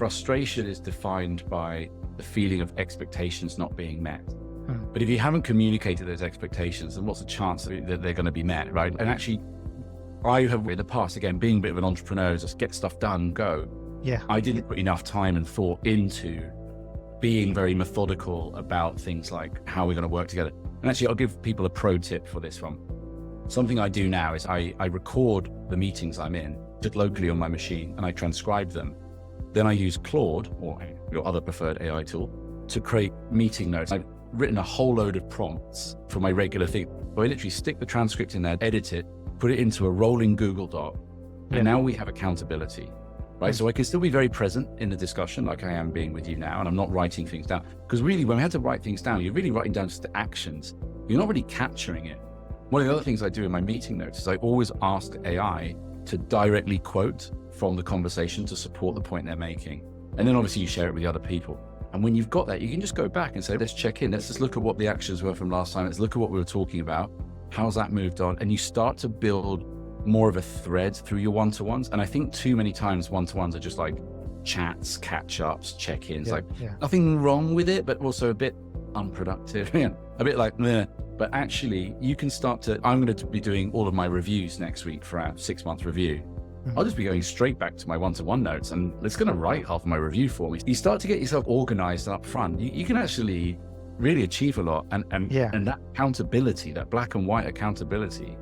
frustration is defined by the feeling of expectations not being met. But if you haven't communicated those expectations, then what's the chance that they're going to be met, right? And actually, I have in the past, again, being a bit of an entrepreneur, just get stuff done, go. Yeah. I didn't put enough time and thought into being very methodical about things like how we're going to work together. And actually, I'll give people a pro tip for this one. Something I do now is I record the meetings I'm in just locally on my machine and I transcribe them. Then I use Claude or your other preferred AI tool to create meeting notes. I've written a whole load of prompts for my regular thing. So I literally stick the transcript in there, edit it, put it into a rolling Google Doc. And now we have accountability, right? So I can still be very present in the discussion like I am being with you now, and I'm not writing things down. Because really, when we had to write things down, you're really writing down just the actions. You're not really capturing it. One of the other things I do in my meeting notes is I always ask AI to directly quote from the conversation to support the point they're making. And then obviously you share it with the other people. And when you've got that, you can just go back and say, let's check in. Let's just look at what the actions were from last time. Let's look at what we were talking about. How's that moved on? And you start to build more of a thread through your one-to-ones. And I think too many times one-to-ones are just like chats, catch-ups, check-ins, nothing wrong with it, but also a bit unproductive, a bit like, meh. But actually you can start to, I'm going to be doing all of my reviews next week for our 6-month review. I'll just be going straight back to my one-to-one notes and it's going to write half of my review for me. You start to get yourself organized up front. You can actually really achieve a lot. And that accountability, that black and white accountability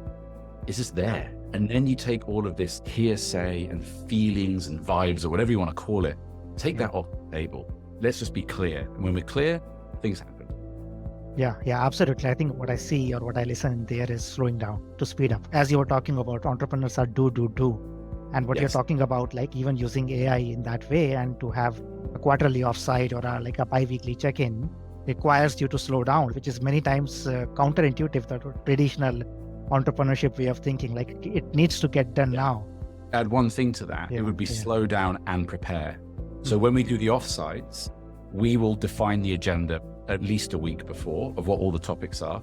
is just there. And then you take all of this hearsay and feelings and vibes or whatever you want to call it, take that off the table. Let's just be clear. And when we're clear, things happen. Yeah, absolutely. I think what I see or what I listen there is slowing down to speed up. As you were talking about, entrepreneurs are do. And what you're talking about, like even using AI in that way and to have a quarterly offsite or like a bi-weekly check-in requires you to slow down, which is many times counterintuitive, the traditional entrepreneurship way of thinking, like it needs to get done now. Add one thing to that, it would be slow down and prepare. So when we do the offsites, we will define the agenda at least a week before of what all the topics are.